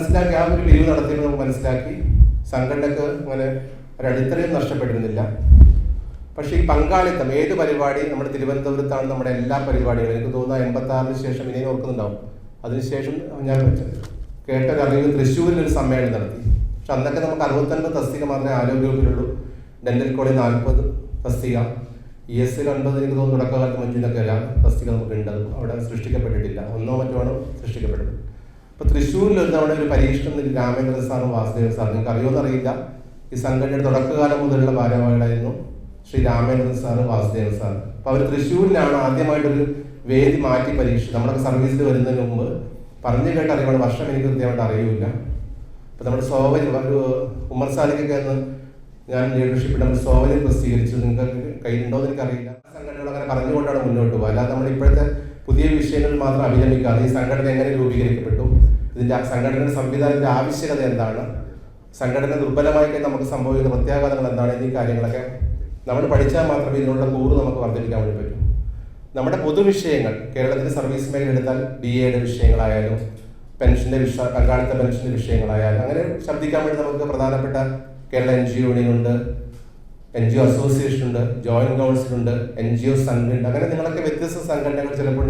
മനസ്സിലാക്കി ആ ഒരു പിരിവ് നടത്തിയപ്പോൾ നമുക്ക് മനസ്സിലാക്കി സംഘടനക്ക് അങ്ങനെ ഒരടിത്തറയും നഷ്ടപ്പെട്ടിരുന്നില്ല. പക്ഷേ ഈ പങ്കാളിത്തം ഏത് പരിപാടി നമ്മുടെ തിരുവനന്തപുരത്താണ് നമ്മുടെ എല്ലാ പരിപാടികളും. എനിക്ക് തോന്നുന്നു 86-ന് ശേഷം ഇനിയും ഓർക്കുന്നുണ്ടാവും. അതിനുശേഷം ഞാൻ കേട്ടൊരറിവ് തൃശ്ശൂരിലൊരു സമ്മേളനം നടത്തി. പക്ഷെ അന്നൊക്കെ നമുക്ക് 69 തസ്തിക മാത്രമേ ആരോഗ്യവകുപ്പിലുള്ളൂ. ഡെന്റൽ കോളേജ് 40 തസ്തിക, ESL 9 എനിക്ക് തോന്നുന്നു തുടക്കകാലത്ത് മഞ്ചിനൊക്കെ എല്ലാ തസ്തിക നമുക്കുണ്ട്. അവിടെ സൃഷ്ടിക്കപ്പെട്ടിട്ടില്ല, ഒന്നോ മറ്റോ ആണ് സൃഷ്ടിക്കപ്പെട്ടത്. അപ്പോൾ തൃശ്ശൂരിൽ അവിടെ ഒരു പരീക്ഷണം രാമേന്ദ്രൻ സാറും വാസുദേവൻ സാറും, നിങ്ങൾക്ക് അറിയുമെന്നറിയില്ല, ഈ സംഘടനയുടെ തുടക്കകാലം മുതലുള്ള ഭാരവാഹികളായിരുന്നു ശ്രീ രാമേന്ദ്രൻ സാറ്, വാസുദേവൻ സാറ്. അപ്പോൾ അവർ തൃശ്ശൂരിലാണ് ആദ്യമായിട്ടൊരു വേദി മാറ്റി പരീക്ഷ. നമ്മളൊക്കെ സർവീസിൽ വരുന്നതിന് മുമ്പ് പറഞ്ഞു കേട്ട് അറിയുമ്പോൾ വർഷം എനിക്ക് കൃത്യമായിട്ട് അറിയില്ല. അപ്പോൾ നമ്മുടെ സോവലിൽ ഒരു ഉമ്മർ സാലിക്കൊക്കെ എന്ന് ഞാൻ ലീഡർഷിപ്പിൽ നമ്മൾ സോവലിൽ പ്രസിദ്ധീകരിച്ചു. നിങ്ങൾക്ക് കയ്യിലുണ്ടോ എന്ന് എനിക്കറിയില്ല. സംഘടനകൾ അങ്ങനെ പറഞ്ഞുകൊണ്ടാണ് മുന്നോട്ട് പോകുക. അല്ലാതെ നമ്മൾ ഇപ്പോഴത്തെ പുതിയ വിഷയങ്ങളിൽ മാത്രം അഭിനമിക്കാതെ ഈ സംഘടന എങ്ങനെ രൂപീകരിക്കപ്പെട്ടു, ഇതിൻ്റെ സംഘടന സംവിധാനത്തിൻ്റെ ആവശ്യകത എന്താണ്, സംഘടന ദുർബലമായി നമുക്ക് സംഭവിക്കുന്ന പ്രത്യാഘാതങ്ങൾ എന്താണ്, എന്നീ കാര്യങ്ങളൊക്കെ നമ്മൾ പഠിച്ചാൽ മാത്രമേ ഇതിനുള്ള കൂറ് നമുക്ക് വർദ്ധിപ്പിക്കാൻ വേണ്ടി പറ്റൂ. നമ്മുടെ പൊതുവിഷയങ്ങൾ കേരളത്തിലെ സർവീസ് മേഖല എടുത്താൽ BAയുടെ വിഷയങ്ങളായാലും പെൻഷൻ്റെ പങ്കാളിത്ത പെൻഷൻ്റെ വിഷയങ്ങളായാലും അങ്ങനെ ശബ്ദിക്കാൻ വേണ്ടി നമുക്ക് പ്രധാനപ്പെട്ട കേരള NGO യൂണിയൻ ഉണ്ട്, NGO അസോസിയേഷൻ ഉണ്ട്, ജോയിന്റ് കൗൺസിൽ ഉണ്ട്, NGO സംഘടന, അങ്ങനെ നിങ്ങളൊക്കെ വ്യത്യസ്ത സംഘടനകൾ. ചിലപ്പോൾ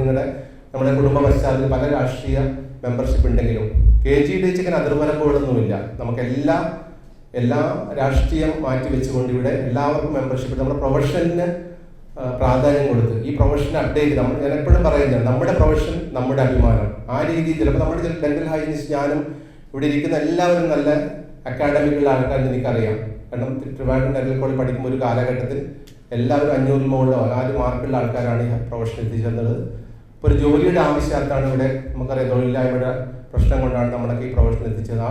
നമ്മുടെ കുടുംബ പശ്ചാത്തലത്തിൽ പല രാഷ്ട്രീയ മെമ്പർഷിപ്പ് ഉണ്ടെങ്കിലും KGDHക്ക് അതിർവരമ്പുകളൊന്നുമില്ല. നമുക്ക് എല്ലാ രാഷ്ട്രീയം മാറ്റി വെച്ചുകൊണ്ട് ഇവിടെ എല്ലാവർക്കും മെമ്പർഷിപ്പ്, നമ്മുടെ പ്രൊഫഷന് പ്രാധാന്യം കൊടുത്ത് ഈ പ്രൊഫഷൻ അപ്ഡേറ്റ് ഞാൻ എപ്പോഴും പറയുന്നത് നമ്മുടെ പ്രൊഫഷൻ നമ്മുടെ അഭിമാനം. ആ രീതിയിൽ ചിലപ്പോൾ നമ്മുടെ ഡെന്റൽ ഹൈജീനിസ്റ്റ് ഞാനും ഇവിടെ ഇരിക്കുന്ന എല്ലാവരും നല്ല അക്കാഡമിക്കുള്ള ആൾക്കാരെന്ന് എനിക്കറിയാം. കാരണം ട്രിവാൻഡ്രം ഡെന്റൽ കോളേജ് പഠിക്കുമ്പോൾ ഒരു കാലഘട്ടത്തിൽ എല്ലാവരും 500 മുകളിലോ 4 മാർക്കുള്ള ആൾക്കാരാണ് ഈ പ്രൊഫഷൻ എത്തിച്ചേർന്നത്. ഇപ്പോൾ ഒരു ജോലിയുടെ ആവശ്യാർത്ഥാണ് ഇവിടെ നമുക്കറിയാം, തൊഴിലില്ലായ്മയുടെ പ്രശ്നം കൊണ്ടാണ് നമ്മളൊക്കെ ഈ പ്രൊഫഷൻ എത്തിച്ചത്. ആ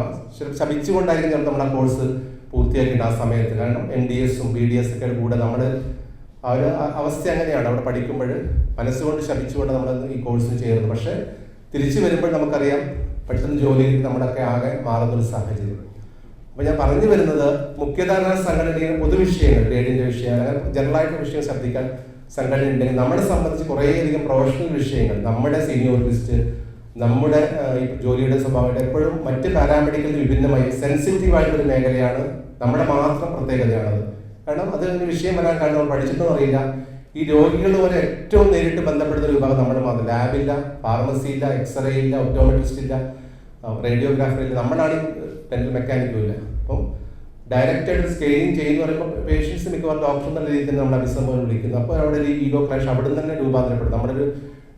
ശപിച്ചുകൊണ്ടായിരിക്കും ചിലപ്പോൾ നമ്മൾ ആ കോഴ്സ് പൂർത്തിയാക്കിയിട്ട് ആ സമയത്ത്. കാരണം MDSഉം BDS ഒക്കെ കൂടെ നമ്മൾ ആ ഒരു അവസ്ഥ അങ്ങനെയാണ്. അവിടെ പഠിക്കുമ്പോൾ മനസ്സുകൊണ്ട് ശപിച്ചുകൊണ്ട് നമ്മൾ ഈ കോഴ്സിന് ചേർന്നു. പക്ഷേ തിരിച്ചു വരുമ്പോൾ നമുക്കറിയാം പെട്ടെന്ന് ജോലിയിൽ നമ്മളൊക്കെ ആകെ മാറുന്നൊരു സാഹചര്യം. അപ്പോൾ ഞാൻ പറഞ്ഞു വരുന്നത് മുഖ്യധാര സംഘടനയുടെ പൊതുവിഷയങ്ങൾ, ഗ്രേഡിൻ്റെ വിഷയങ്ങൾ, അങ്ങനെ ജനറലായിട്ടുള്ള വിഷയം ശബ്ദിക്കാൻ സംഘടന ഉണ്ടെങ്കിൽ നമ്മളെ സംബന്ധിച്ച് കുറേയധികം പ്രൊഫഷണൽ വിഷയങ്ങൾ, നമ്മുടെ സീനിയോർ ലിസ്റ്റ്, നമ്മുടെ ഈ ജോലിയുടെ സ്വഭാവമായിട്ട് എപ്പോഴും മറ്റ് പാരാമെഡിക്കലിന് വിഭിന്നമായി സെൻസിറ്റീവ് ആയിട്ടൊരു മേഖലയാണ്, നമ്മുടെ മാത്രം പ്രത്യേകതയാണത്. കാരണം അത് ഒരു വിഷയം വരാൻ കാരണം നമ്മൾ പഠിച്ചിട്ടും അറിയില്ല. ഈ രോഗികൾ വരെ ഏറ്റവും നേരിട്ട് ബന്ധപ്പെടുന്ന ഒരു വിഭാഗം നമ്മുടെ മാത്രം. ലാബില്ല, ഫാർമസി ഇല്ല, എക്സ്റേ ഇല്ല, ഒപ്റ്റോമെട്രിസ്റ്റ് ഇല്ല, റേഡിയോഗ്രാഫർ ഇല്ല, നമ്മളാണ് ഡെന്റൽ മെക്കാനിക്കും ഇല്ല. അപ്പം ഡയറക്റ്റായിട്ട് സ്കെയിലിംഗ് ചെയ്യുന്ന പറയുമ്പോൾ പേഷ്യൻസ് മിക്കവാറും ഡോക്ടർ എന്നുള്ള രീതിയിൽ തന്നെ നമ്മൾ അഭിസംബോധന വിളിക്കുന്നു. അപ്പോൾ അവിടെ ഒരു ഈഗോ ക്ലാഷ് അവിടെ നിന്ന് തന്നെ രൂപാന്തരപ്പെടും. നമ്മുടെ ഒരു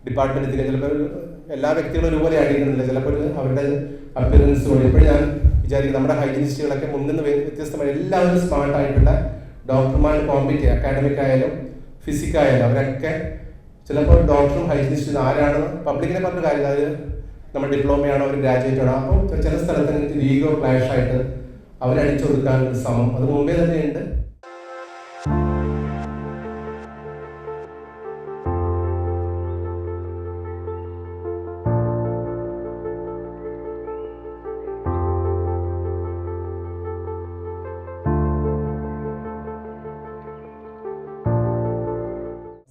ഡിപ്പാർട്ട്മെന്റിൽ ചിലപ്പോൾ എല്ലാ വ്യക്തികളും ഒരുപോലെ ആയിരിക്കുന്നില്ല, ചിലപ്പോൾ അവരുടെ അപ്പിയറൻസ് കൊണ്ട്. ഇപ്പോഴും ഞാൻ വിചാരിക്കും നമ്മുടെ ഹൈജീനിസ്റ്റുകളൊക്കെ മുന്നിൽ നിന്ന് വ്യത്യസ്തമായി എല്ലാവരും സ്മാർട്ടായിട്ടുള്ള ഡോക്ടർമാരുടെ കോമ്പീറ്റ് ചെയ്യുക, അക്കാഡമിക് ആയാലും ഫിസിക്കായാലും അവരൊക്കെ ചിലപ്പോൾ ഡോക്ടറും ഹൈജീനിസ്റ്റും ആരാണ് പബ്ലിക്കിനെ പറഞ്ഞ കാര്യം, അത് നമ്മൾ ഡിപ്ലോമയാണോ ഒരു ഗ്രാജുവേറ്റ് ആണോ. അപ്പോൾ ചില സ്ഥലത്ത് എനിക്ക് ഈഗോ ക്ലാഷ് ആയിട്ട് അവരടിച്ചു കൊടുക്കാനൊരു ശ്രമം അത് മുമ്പേ തന്നെയുണ്ട്.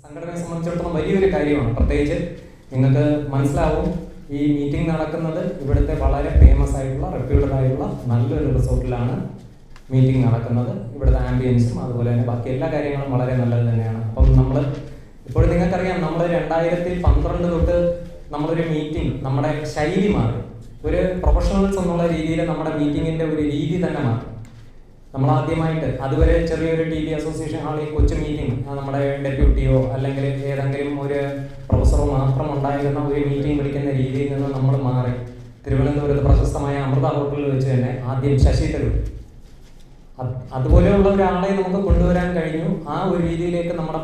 സംഘടനയെ സംബന്ധിച്ചിടത്തോളം വലിയൊരു കാര്യമാണ്. പ്രത്യേകിച്ച് നിങ്ങൾക്ക് മനസ്സിലാവും, ഈ മീറ്റിംഗ് നടക്കുന്നത് ഇവിടുത്തെ വളരെ ഫേമസ് ആയിട്ടുള്ള റെപ്യൂട്ടഡ് ആയിട്ടുള്ള നല്ലൊരു റിസോർട്ടിലാണ് മീറ്റിംഗ് നടക്കുന്നത്. ഇവിടുത്തെ ആംബിയൻസും അതുപോലെ തന്നെ ബാക്കി എല്ലാ കാര്യങ്ങളും വളരെ നല്ലത് തന്നെയാണ്. അപ്പം നമ്മൾ ഇപ്പോൾ നിങ്ങൾക്കറിയാം, നമ്മൾ 2012 തൊട്ട് നമ്മളൊരു മീറ്റിംഗ്, നമ്മുടെ ശൈലി മാറി. ഒരു പ്രൊഫഷണൽസ് എന്നുള്ള രീതിയിൽ നമ്മുടെ മീറ്റിങ്ങിൻ്റെ ഒരു രീതി തന്നെ മാറി. നമ്മൾ ആദ്യമായിട്ട് അതുവരെ ചെറിയൊരു TB അസോസിയേഷൻ ഹാളിൽ കൊച്ചു മീറ്റിംഗ്, നമ്മുടെ ഡെപ്യൂട്ടിയോ അല്ലെങ്കിൽ ഏതെങ്കിലും ഒരു പ്രൊഫസറോ മാത്രം ഉണ്ടായിരുന്ന ഒരു മീറ്റിംഗ് വിളിക്കുന്ന രീതിയിൽ നിന്ന് നമ്മൾ മാറി തിരുവനന്തപുരത്ത് പ്രശസ്തമായ അമൃത ഹോട്ടലിൽ വെച്ച് തന്നെ ആദ്യം ശശി തരൂർ, അതുപോലെയുള്ള ഒരാളെ നമുക്ക് കൊണ്ടുവരാൻ കഴിഞ്ഞു. ആ ഒരു രീതിയിലേക്ക് നമ്മുടെ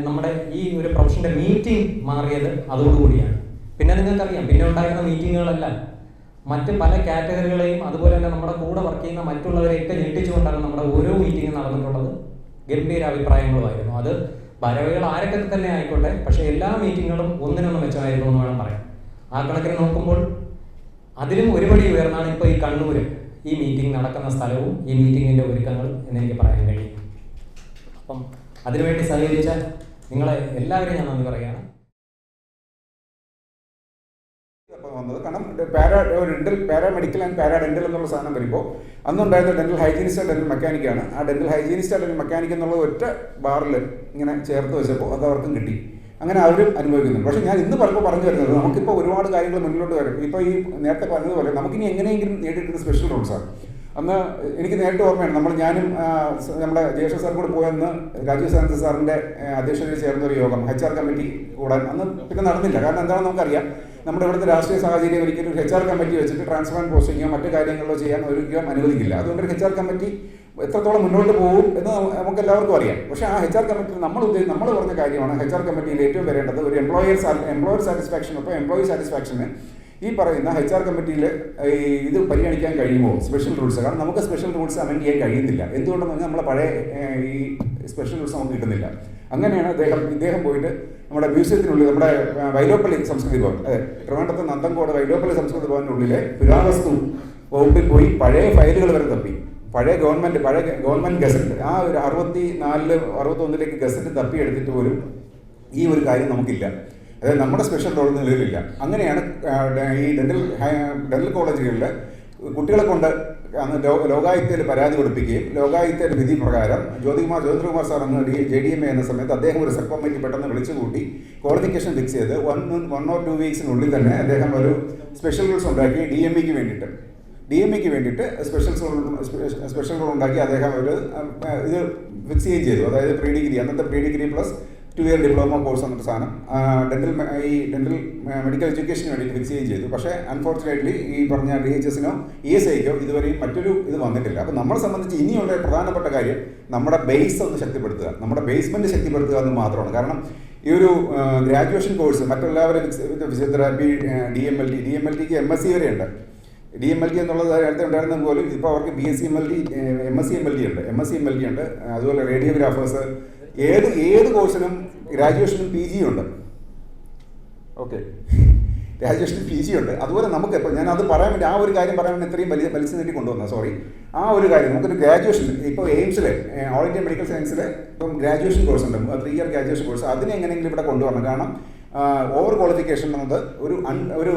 നമ്മുടെ ഈ ഒരു പ്രൊഫഷൻ്റെ മീറ്റിംഗ് മാറിയത് അതോടുകൂടിയാണ്. പിന്നെ നിങ്ങൾക്കറിയാം, പിന്നെ ഉണ്ടായിരുന്ന മീറ്റിങ്ങുകളെല്ലാം മറ്റ് പല കാറ്റഗറികളെയും അതുപോലെ തന്നെ നമ്മുടെ കൂടെ വർക്ക് ചെയ്യുന്ന മറ്റുള്ളവരെയൊക്കെ ഞെട്ടിച്ചുകൊണ്ടാണ് നമ്മുടെ ഓരോ മീറ്റിംഗും നടന്നിട്ടുള്ളത്. ഗംഭീര അഭിപ്രായങ്ങളുമായിരുന്നു. അത് ഭാരവാഹികൾ ആരൊക്കെ തന്നെ ആയിക്കോട്ടെ, പക്ഷേ എല്ലാ മീറ്റിങ്ങുകളും ഒന്നിനൊന്നും മെച്ചമായിരുന്നു എന്ന് വേണം പറയാം. ആ കണക്കിന് നോക്കുമ്പോൾ അതിലും ഒരുപടി ഉയർന്നാണ് ഇപ്പോൾ ഈ കണ്ണൂർ ഈ മീറ്റിംഗ് നടക്കുന്ന സ്ഥലവും ഈ മീറ്റിങ്ങിൻ്റെ ഒരുക്കങ്ങളും എന്നെനിക്ക് പറയാൻ കഴിയും. അപ്പം അതിനുവേണ്ടി സഹകരിച്ച നിങ്ങളെ എല്ലാവരെയും ഞാൻ നന്ദി പറയുകയാണ്. വന്നത് കാരണം പാരാമെഡിക്കൽ ആൻഡ് പാരാഡെന്റൽ എന്നുള്ള സാധനം വരുമ്പോൾ അന്നുണ്ടായിരുന്ന ഡെന്റൽ ഹൈജീനിസ്റ്റ് ഡെന്റൽ മെക്കാനിക്കാണ്. ആ ഡെന്റൽ ഹൈജീനിസ്റ്റ് ഡെന്റൽ മെക്കാനിക് എന്നുള്ള ഒറ്റ ബാറിൽ ഇങ്ങനെ ചേർത്ത് വെച്ചപ്പോൾ അത് അവർക്കും കിട്ടി. അങ്ങനെ അവരും അനുഭവിക്കുന്നുണ്ട്. പക്ഷേ ഞാൻ ഇന്ന് പറഞ്ഞു വരുന്നത് നമുക്കിപ്പോൾ ഒരുപാട് കാര്യങ്ങൾ മുന്നിലോട്ട് വരും. ഇപ്പോൾ ഈ നേരത്തെ പറഞ്ഞതുപോലെ നമുക്കിനി എങ്ങനെയെങ്കിലും നേടിയിട്ടുള്ള സ്പെഷ്യൽ റൂൾസാണ്. അന്ന് എനിക്ക് നേരിട്ട് ഓർമ്മയാണ്, ഞാനും നമ്മുടെ ജയേഷ് സാർ കൂടെ പോയെന്ന് രാജീവ് സാനന്ദ സാറിൻ്റെ അധ്യക്ഷതയിൽ ചേർന്ന ഒരു യോഗം HR കമ്മിറ്റി കൂടാൻ അന്ന് പിന്നെ നടന്നില്ല. കാരണം എന്താണെന്ന് നമുക്കറിയാം, നമ്മുടെ ഇവിടുത്തെ രാഷ്ട്രീയ സാഹചര്യം ഒരിക്കലും HR കമ്മിറ്റി വെച്ചിട്ട് ട്രാൻസ്ഫർ ആൻഡ് പോസ്റ്റിങ്ങോ മറ്റു കാര്യങ്ങളോ ചെയ്യാൻ ഒരിക്കലും അനുവദിക്കില്ല. അതുകൊണ്ട് HR കമ്മിറ്റി എത്രത്തോളം മുന്നോട്ട് പോകും എന്ന് നമുക്ക് എല്ലാവർക്കും അറിയാം. പക്ഷേ ആ HR കമ്മിറ്റിയിൽ നമ്മൾ പറഞ്ഞ കാര്യമാണ് HR കമ്മിറ്റിയിൽ ഏറ്റവും വരേണ്ടത് ഒരു എംപ്ലോയർ സാറ്റിസ്ഫാക്ഷൻ. അപ്പോൾ എംപ്ലോയി സാറ്റിസ്ഫാക്ഷന് ഈ പറയുന്ന HR കമ്മിറ്റിയിൽ ഇത് പരിഗണിക്കാൻ കഴിയുമോ സ്പെഷ്യൽ റൂൾസ്? കാരണം നമുക്ക് സ്പെഷ്യൽ റൂൾസ് അമെൻഡ് ചെയ്യാൻ കഴിയുന്നില്ല. എന്തുകൊണ്ടെന്ന് പറഞ്ഞാൽ നമ്മളെ പഴയ ഈ സ്പെഷ്യൽ റൂൾസ് നമുക്ക് കിട്ടുന്നില്ല. അങ്ങനെയാണ് ഇദ്ദേഹം പോയിട്ട് നമ്മുടെ മ്യൂസിയത്തിനുള്ളിൽ, നമ്മുടെ വൈലോപ്പള്ളി സംസ്കൃതി ഭവൻ, ട്രിവാൻഡ്രത്ത് നന്തൻകോട് വൈലോപ്പള്ളി സംസ്കൃതി ഭവനുള്ളിലെ പുരാവസ്തു വകുപ്പിൽ പോയി പഴയ ഫയലുകൾ വരെ തപ്പി. പഴയ ഗവൺമെൻറ് ഗസറ്റ്, ആ ഒരു 64 61 ഗസറ്റ് തപ്പിയെടുത്തിട്ട് പോലും ഈ ഒരു കാര്യം നമുക്കില്ല. അതായത് നമ്മുടെ സ്പെഷ്യൽ റോൾ നിലവിലില്ല. അങ്ങനെയാണ് ഈ ഡെന്റൽ കോളേജുകളിൽ കുട്ടികളെ കൊണ്ട് ലോകായുക്തയിൽ പരാതി കൊടുപ്പിക്കുകയും ലോകായുക്തയുടെ വിധി പ്രകാരം ജ്യോതികുമാർ സാർ എന്ന JDMA എന്ന സമയത്ത് അദ്ദേഹം ഒരു സബ് കമ്മിറ്റി പെട്ടെന്ന് വിളിച്ചുകൂട്ടി ക്വാളിഫിക്കേഷൻ ഫിക്സ് ചെയ്ത് 1 or 2 വീക്സിനുള്ളിൽ തന്നെ അദ്ദേഹം ഒരു സ്പെഷ്യൽ റൂൾസ് ഉണ്ടാക്കി DMEക്ക് വേണ്ടിയിട്ട് സ്പെഷ്യൽ റൂൾ ഉണ്ടാക്കി അദ്ദേഹം ഒരു ഇത് ഫിക്സ് ചെയ്യുകയും ചെയ്തു. അതായത് അന്നത്തെ pre degree plus 2 year diploma course എന്നൊരു സാധനം ഡെന്റൽ മെഡിക്കൽ എഡ്യൂക്കേഷന് വേണ്ടിയിട്ട് ഫിക്സ് ചെയ്യുകയും ചെയ്തു. പക്ഷേ അൺഫോർച്ചുനേറ്റ്ലി ഈ പറഞ്ഞ DHSനോ ESIക്കോ ഇതുവരെയും മറ്റൊരു ഇത് വന്നിട്ടില്ല. അപ്പോൾ നമ്മളെ സംബന്ധിച്ച് ഇനിയുള്ള പ്രധാനപ്പെട്ട കാര്യം നമ്മുടെ ബേസ് ഒന്ന് ശക്തിപ്പെടുത്തുക, നമ്മുടെ ബേസ്മെൻറ്റ് ശക്തിപ്പെടുത്തുക എന്ന് മാത്രമാണ്. കാരണം ഈ ഒരു ഗ്രാജുവേഷൻ കോഴ്സ് മറ്റെല്ലാവരും ഫിസിയോതെറാപ്പി, DMLTക്ക് MSc വരെയുണ്ട്. DMLT എന്നുള്ളത് നേരത്തെ ഉണ്ടായിരുന്ന പോലും ഇപ്പോൾ അവർക്ക് BSc MLT, MSc MLT ഉണ്ട്. അതുപോലെ റേഡിയോഗ്രാഫേഴ്സ്, ഏത് കോഴ്സിനും ഗ്രാജുവേഷനും PG ഉണ്ട്. ഓക്കെ, ഗ്രാജുവേഷനും PG ഉണ്ട്. അതുപോലെ നമുക്ക് ഇപ്പോൾ ഞാൻ അത് പറയാൻ വേണ്ടി ആ ഒരു കാര്യം പറയാൻ വേണ്ടി ഇത്രയും വലിച്ചു നീട്ടി കൊണ്ടുവന്നത്, സോറി. ആ ഒരു കാര്യം നമുക്കൊരു ഗ്രാജുവേഷൻ ഇപ്പോൾ എയിംസിൽ ഓൾ ഇന്ത്യ മെഡിക്കൽ സയൻസിൽ ഇപ്പം ഗ്രാജുവേഷൻ കോഴ്സ് ഉണ്ട്, 3 year ഗ്രാജുവേഷൻ കോഴ്സ്. അതിനെ എങ്ങനെയെങ്കിലും ഇവിടെ കൊണ്ടുവരണം. കാരണം ഓവർ ക്വാളിഫിക്കേഷൻ എന്നത് ഒരു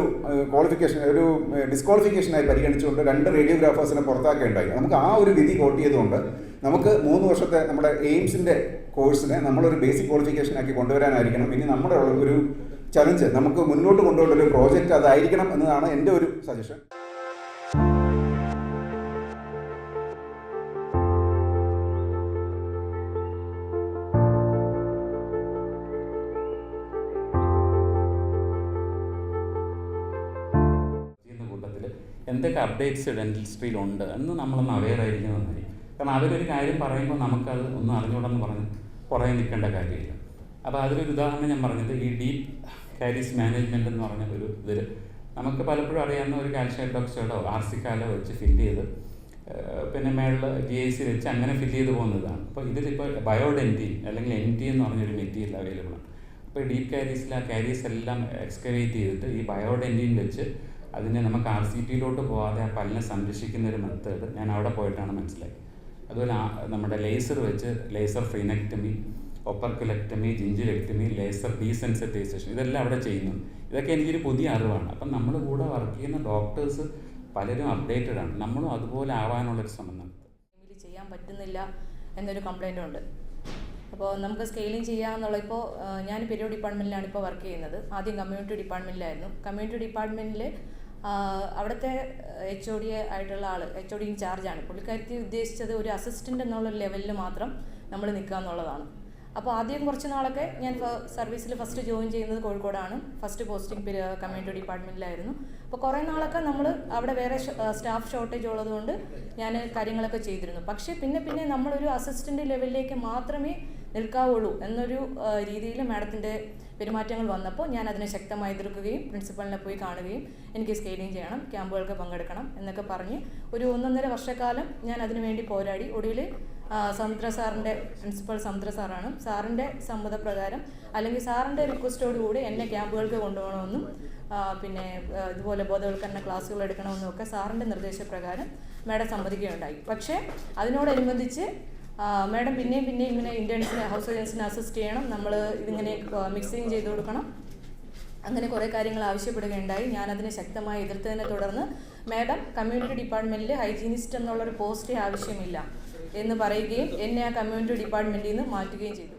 ഡിസ്ക്വാളിഫിക്കേഷനായി പരിഗണിച്ചുകൊണ്ട് 2 റേഡിയോഗ്രാഫേഴ്സിനെ പുറത്താക്കേണ്ടായി. നമുക്ക് ആ ഒരു വിധി കോട്ട് ചെയ്തുകൊണ്ട് നമുക്ക് 3 വർഷത്തെ നമ്മുടെ എയിംസിൻ്റെ കോഴ്സിനെ നമ്മളൊരു ബേസിക് ക്വാളിഫിക്കേഷനാക്കി കൊണ്ടുവരാനായിരിക്കണം ഇനി നമ്മുടെ ഒരു ചലഞ്ച്. നമുക്ക് മുന്നോട്ട് കൊണ്ടുപോകുന്ന ഒരു പ്രോജക്റ്റ് അതായിരിക്കണം എന്നതാണ് എൻ്റെ ഒരു സജഷൻ. എന്തൊക്കെ അപ്ഡേറ്റ്സ് ഡെന്റിസ്ട്രിയിലുണ്ട് എന്ന് നമ്മളൊന്ന് അവെയർ ആയിരിക്കുന്നതായി. കാരണം അവരൊരു കാര്യം പറയുമ്പോൾ നമുക്കത് ഒന്നും അറിഞ്ഞുകൂടെന്ന് പറഞ്ഞ് പുറകെ നിൽക്കേണ്ട കാര്യമില്ല. അപ്പോൾ അതിലൊരു ഉദാഹരണം ഞാൻ പറഞ്ഞത് ഈ ഡീപ്പ് കാരീസ് മാനേജ്മെൻറ്റ് എന്ന് പറഞ്ഞ ഒരു ഇതിൽ നമുക്ക് പലപ്പോഴും അറിയാവുന്ന ഒരു കാൽഷ്യം ഡോക്സൈഡോ ആർസിക്കാലോ വെച്ച് ഫില്ല് ചെയ്ത് പിന്നെ മേളിൽ GIC വെച്ച് അങ്ങനെ ഫില്ല് ചെയ്ത് പോകുന്നതാണ്. അപ്പോൾ ഇതിലിപ്പോൾ ബയോഡെൻറ്റിൻ അല്ലെങ്കിൽ NT എന്ന് പറഞ്ഞൊരു മെറ്റീരിയൽ അവൈലബിൾ ആണ്. അപ്പോൾ ഡീപ്പ് കാരീസിൽ ആ കാരീസ് എല്ലാം എക്സ്കവേറ്റ് ചെയ്തിട്ട് ഈ ബയോഡെൻറ്റിൻ വെച്ച് അതിനെ നമുക്ക് RCTയിലോട്ട് പോകാതെ ആ പല്ലിനെ സംരക്ഷിക്കുന്ന ഒരു മെത്തേഡ് ഞാൻ അവിടെ പോയിട്ടാണ് മനസ്സിലാക്കി. അതുപോലെ നമ്മുടെ ലേസർ വെച്ച് ലേസർ ഫ്രീനെക്ടമി, ഒപ്പർക്കുലെക്ടമി, ജിഞ്ചിലെക്ടമി, ലേസർ ഡീസെൻസിറ്റൈസേഷൻ ഇതെല്ലാം അവിടെ ചെയ്യുന്നു. ഇതൊക്കെ എനിക്കൊരു പുതിയ അറിവാണ്. അപ്പം നമ്മൾ കൂടെ വർക്ക് ചെയ്യുന്ന ഡോക്ടേഴ്സ് പലരും അപ്ഡേറ്റഡ് ആണ്. നമ്മളും അതുപോലെ ആവാനുള്ളൊരു ശ്രമം നടത്തും. ചെയ്യാൻ പറ്റുന്നില്ല എന്നൊരു കംപ്ലൈൻ്റ് ഉണ്ട്. അപ്പോൾ നമുക്ക് സ്കെയിലിംഗ് ചെയ്യാമെന്നുള്ള ഇപ്പോൾ ഞാൻ പെരിയോ ഡിപ്പാർട്ട്മെൻറ്റിലാണ് ഇപ്പോൾ വർക്ക് ചെയ്യുന്നത്. ആദ്യം കമ്മ്യൂണിറ്റി ഡിപ്പാർട്ട്മെൻറ്റിലായിരുന്നു. കമ്മ്യൂണിറ്റി ഡിപ്പാർട്ട്മെൻറ്റിൽ അവിടുത്തെ HOD ആയിട്ടുള്ള ആൾ, HOD ഇൻചാർജാണ്. പുള്ളിക്കാരത്തി ഉദ്ദേശിച്ചത് ഒരു അസിസ്റ്റൻ്റ് എന്നുള്ള ലെവലിൽ മാത്രം നമ്മൾ നിൽക്കുക എന്നുള്ളതാണ്. അപ്പോൾ ആദ്യം കുറച്ച് നാളൊക്കെ ഞാൻ സർവീസിൽ ഫസ്റ്റ് ജോയിൻ ചെയ്യുന്നത് കോഴിക്കോടാണ്. ഫസ്റ്റ് പോസ്റ്റിംഗ് കമ്മ്യൂണിറ്റി ഡിപ്പാർട്ട്മെൻറ്റിലായിരുന്നു. അപ്പോൾ കുറേ നാളൊക്കെ നമ്മൾ അവിടെ വേറെ സ്റ്റാഫ് ഷോർട്ടേജ് ഉള്ളതുകൊണ്ട് ഞാൻ കാര്യങ്ങളൊക്കെ ചെയ്തിരുന്നു. പക്ഷേ പിന്നെ നമ്മളൊരു അസിസ്റ്റൻ്റ് ലെവലിലേക്ക് മാത്രമേ നിൽക്കാവുള്ളൂ എന്നൊരു രീതിയിൽ മാഡത്തിൻ്റെ പെരുമാറ്റങ്ങൾ വന്നപ്പോൾ ഞാൻ അതിനെ ശക്തമായി എതിർക്കുകയും പ്രിൻസിപ്പളിനെ പോയി കാണുകയും എനിക്ക് സ്കെയിലിംഗ് ചെയ്യണം, ക്യാമ്പുകൾക്ക് പങ്കെടുക്കണം എന്നൊക്കെ പറഞ്ഞ് ഒരു 1.5 വർഷക്കാലം ഞാൻ അതിനു വേണ്ടി പോരാടി. ഒടുവിൽ സമുദ്ര സാറിൻ്റെ, പ്രിൻസിപ്പൽ സമുദ്ര സാറാണ്, സാറിൻ്റെ സമ്മതപ്രകാരം അല്ലെങ്കിൽ സാറിൻ്റെ റിക്വസ്റ്റോടുകൂടി എന്നെ ക്യാമ്പുകൾക്ക് കൊണ്ടുപോകണമെന്നും പിന്നെ ഇതുപോലെ ബോധവൽക്കരണ ക്ലാസ്സുകൾ എടുക്കണമെന്നും ഒക്കെ സാറിൻ്റെ നിർദ്ദേശപ്രകാരം മാഡം സമ്മതിക്കുകയുണ്ടായി. പക്ഷേ അതിനോടനുബന്ധിച്ച് മാഡം പിന്നെയും ഇങ്ങനെ ഇൻറ്റേൺസിനെ, ഹൗസ് സർജൻസിനെ അസിസ്റ്റ് ചെയ്യണം, നമ്മൾ ഇതിങ്ങനെ മിക്സിങ് ചെയ്ത് കൊടുക്കണം, അങ്ങനെ കുറേ കാര്യങ്ങൾ ആവശ്യപ്പെടുകയുണ്ടായി. ഞാനതിനെ ശക്തമായി എതിർത്തതിനെ തുടർന്ന് മാഡം കമ്മ്യൂണിറ്റി ഡിപ്പാർട്ട്മെൻറ്റിൽ ഹൈജീനിസ്റ്റ് എന്നുള്ളൊരു പോസ്റ്റേ ആവശ്യമില്ല എന്ന് പറയുകയും എന്നെ ആ കമ്മ്യൂണിറ്റി ഡിപ്പാർട്ട്മെൻറ്റിൽ നിന്ന് മാറ്റുകയും ചെയ്തു.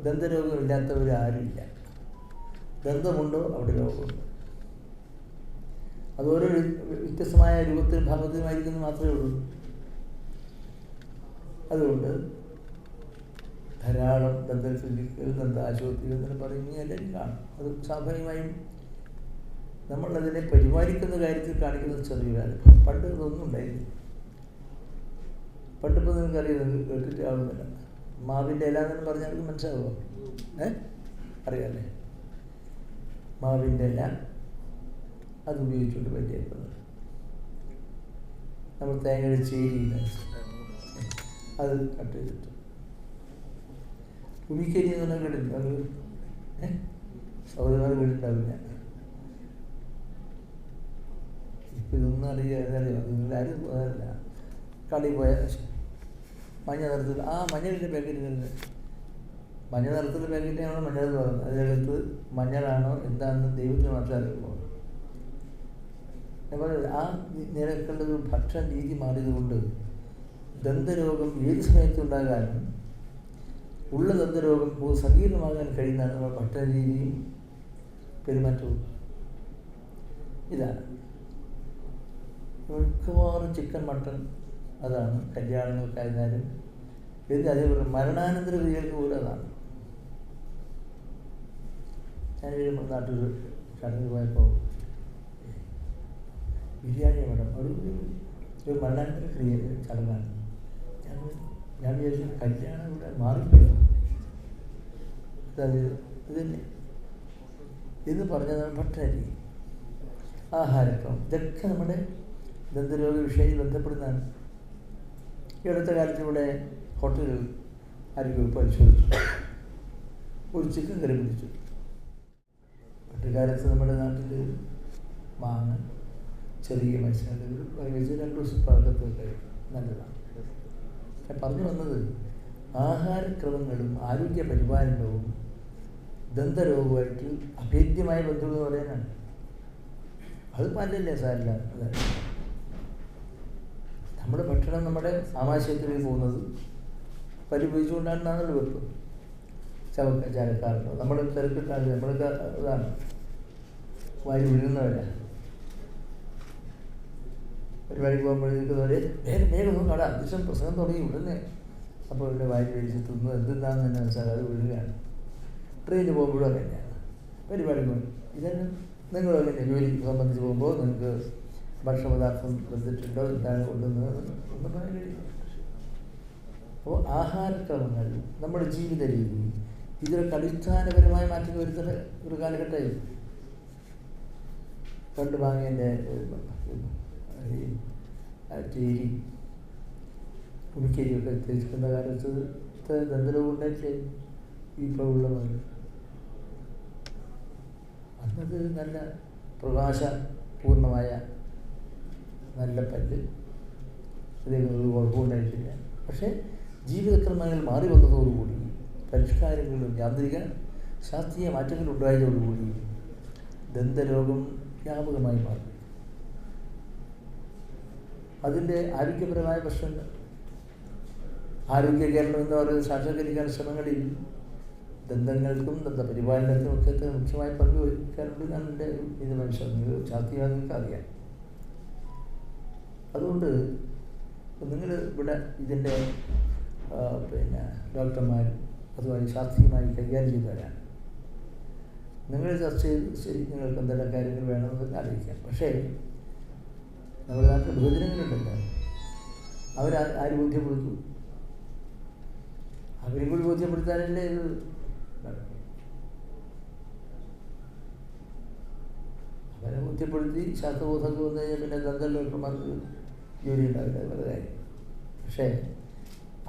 ദന്തരോഗമില്ലാത്തവരാരുമില്ല. ദന്തമുണ്ടോ അവിടെ രോഗമുണ്ട്. അത് ഓരോ വ്യത്യസ്തമായ രൂപത്തിലും ഭാഗത്തിലുമായിരിക്കുന്നു മാത്രമേ ഉള്ളൂ. അതുകൊണ്ട് ധാരാളം ദന്ത ക്ലിനിക്കുകൾ, ദന്ത ആശുപത്രികൾ എന്ന് പറയുന്നത് എല്ലാവരും കാണും. അത് സ്വാഭാവികമായും നമ്മളതിനെ പരിപാലിക്കുന്ന കാര്യത്തിൽ കാണിക്കുന്നത് ചെറിയൊരു പണ്ട് ഇതൊന്നും ഉണ്ടായിരുന്നു. പണ്ടിപ്പോൾ നിങ്ങൾക്കറിയാം, കേട്ടിട്ട് ആവുന്നില്ല. മാവിൻ്റെ ഇല എന്ന് പറഞ്ഞാൽ അവർക്ക് മനസ്സിലാവുമോ? അറിയാമല്ലേ? മാവിൻ്റെ ഇല അത് ഉപയോഗിച്ചുകൊണ്ട് പറ്റിയേക്കുന്നത്. നമ്മൾ തേങ്ങയുടെ ചേരിയില്ല, അത് കട്ട് ചെയ്തിട്ട് ഉമിക്കരി എന്ന് പറഞ്ഞാൽ കേട്ടില്ല. അത് സൗദമാർ കേട്ടിട്ടുണ്ടാവില്ല. ഇപ്പം ഇതൊന്നും അറിയാം. നിങ്ങളാരും അതല്ല കളി പോയ മഞ്ഞ നിറത്തിൽ ആ മഞ്ഞളിൻ്റെ പാക്കറ്റുകളിൽ മഞ്ഞ നിറത്തിൻ്റെ പാക്കറ്റാണ് മഞ്ഞൾ എന്ന് പറയുന്നത്. അതിനകത്ത് മഞ്ഞളാണോ എന്താണെന്ന് ദൈവത്തിന് മാത്രമേ അറിയുള്ളൂ. ഞാൻ പറഞ്ഞത് ആ നിരക്കുള്ള ഒരു ഭക്ഷണ രീതി മാറിയതുകൊണ്ട് ദന്തരോഗം ഏത് സമയത്തും ഉണ്ടാകാനും ഉള്ള ദന്തരോഗം സങ്കീർണമാകാൻ കഴിയുന്നതാണ് നമ്മുടെ ഭക്ഷണ രീതിയും പെരുമാറ്റവും. ഇതാണ് മിക്കവാറും ചിക്കൻ മട്ടൺ അതാണ് കല്യാണങ്ങൾക്കായിരുന്നാലും അതേപോലെ മരണാനന്തര ക്രിയകൾക്ക് പോലും അതാണ്. ഞാനൊരു നാട്ടിൽ ചടങ്ങിൽ പോയപ്പോൾ ബിരിയാണി വേണം ഒരു മരണാനന്തര ക്രിയ ചടങ്ങാണ്. ഞാൻ വിചാരിച്ചു കല്യാണം ഇവിടെ മാറിപ്പോയോ അത് ഇതന്നെ എന്ന് പറഞ്ഞതാണ് ഭക്ഷണ രീതി, ആഹാരക്രമം. ഇതൊക്കെ നമ്മുടെ ദന്തരോഗ വിഷയത്തിൽ ബന്ധപ്പെടുന്നതാണ്. ഈ അടുത്ത കാലത്ത് ഇവിടെ ഹോട്ടലുകൾ ആരോഗ്യവകുപ്പ് പരിശോധിച്ചു, ഒരു ചിക്കൻ കറി പിടിച്ചു. പണ്ടുകാലത്ത് നമ്മുടെ നാട്ടിൽ മാങ്ങ, ചെറിയ മത്സ്യങ്ങൾ വെച്ച് 2 ദിവസം പാകത്ത് കഴിയും, നല്ലതാണ്. ഞാൻ പറഞ്ഞു വന്നത് ആഹാരക്രമങ്ങളും ആരോഗ്യ പരിപാലനവും ദന്തരോഗമായിട്ട് അഭേദ്യമായ ബന്ധമെന്ന് പറയാനാണ്. അത് പല്ലല്ലേ സാരില്ല. നമ്മുടെ ഭക്ഷണം നമ്മുടെ ആമാശയത്തിലേക്ക് പോകുന്നത് പരിപോഷിച്ചുകൊണ്ടാണെന്നാണല്ലോ വെപ്പ് ചാലക്കാറുണ്ടോ. നമ്മൾ തിരക്കിട്ടാണ് നമ്മളൊക്കെ ഇതാണ് വാരി വിഴുന്നവര. പരിപാടിക്ക് പോകുമ്പോഴേക്കുന്നവരെ വേഗം നോക്കും അവിടെ അധ്യക്ഷൻ പ്രസംഗം തുടങ്ങി വിടുന്നേ. അപ്പോൾ ഇവിടെ വാരി വലിച്ച് തിന്നു എന്തെന്താണെന്ന് തന്നെ മനസ്സിലാകാതെ അത് വിഴുകയാണ്. ട്രെയിനിന് പോകുമ്പോഴും അങ്ങനെയാണ്. പരിപാടിക്ക് പോയി ഇതന്നെ നിങ്ങൾ അങ്ങനെ ജോലി സംബന്ധിച്ച് പോകുമ്പോൾ നിങ്ങൾക്ക് ഭക്ഷണപദാർത്ഥം ബന്ധിട്ടുണ്ടോ എന്താണ് കൊണ്ടുവന്നത് ഒന്നും പറയാൻ കഴിയില്ല. അപ്പോൾ ആഹാരക്രമങ്ങൾ നമ്മുടെ ജീവിത രീതി ഇതിലൊക്കെ അടിസ്ഥാനപരമായ മാറ്റം വരുത്തുന്ന ഒരു കാലഘട്ടമായി. പണ്ട് വാങ്ങിയതിൻ്റെ ചേരി പുളിശ്ശേരിയൊക്കെ തേച്ചിക്കുന്ന കാലത്ത് ദന്തരോഗം ഉണ്ടായിട്ടേ ഇപ്പോൾ ഉള്ള പോലെ. അന്നത് നല്ല പ്രകാശപൂർണമായ നല്ല പല്ല്, ഇതിനൊരു കുഴപ്പമുണ്ടായിട്ടില്ല. പക്ഷേ ജീവിതക്രമങ്ങൾ മാറി വന്നതോടുകൂടി പരിഷ്കാരങ്ങളും യാന്ത്രിക ശാസ്ത്രീയ മാറ്റങ്ങൾ ഉണ്ടായതോടുകൂടി ദന്തരോഗം വ്യാപകമായി മാറി. അതിൻ്റെ ആരോഗ്യപരമായ പ്രശ്നങ്ങൾ ആരോഗ്യ കേരളം എന്ന് പറയുന്നത് സാക്ഷാത്കരിക്കാൻ ശ്രമങ്ങളിൽ ദന്തങ്ങൾക്കും ദന്തപരിപാലനത്തിനും ഒക്കെ മുഖ്യമായ പങ്ക് വഹിക്കാറുണ്ട് എന്നാണ് എൻ്റെ ഇത് മനസ്സിലാക്കുന്നത്. ശാസ്ത്രീയമായി നിങ്ങൾക്ക് അറിയാം. അതുകൊണ്ട് നിങ്ങൾ ഇവിടെ ഇതിൻ്റെ ഡോക്ടർമാർ അതുമായി ശാസ്ത്രീയമായി കൈകാര്യം ചെയ്തവരാണ്. നിങ്ങൾ ചർച്ച ചെയ്ത് നിങ്ങൾക്ക് എന്തെല്ലാം കാര്യങ്ങൾ വേണമെന്നൊക്കെ ആലോചിക്കാം. പക്ഷേ നമ്മുടെ നാട്ടിൽ ബഹുജനങ്ങളുണ്ടല്ലോ, ആര് ബോധ്യപ്പെടുത്തു? അവരും കൂടി ബോധ്യപ്പെടുത്താനല്ലേ ഇത് നടക്കും. അവരെ ബോധ്യപ്പെടുത്തി ശാസ്ത്രബോധമൊക്കെ വന്നു കഴിഞ്ഞാൽ പിന്നെ ദന്ത ഡോക്ടർമാർക്ക് ജോലി ഉണ്ടാവില്ല, വേറെ കാര്യം. പക്ഷേ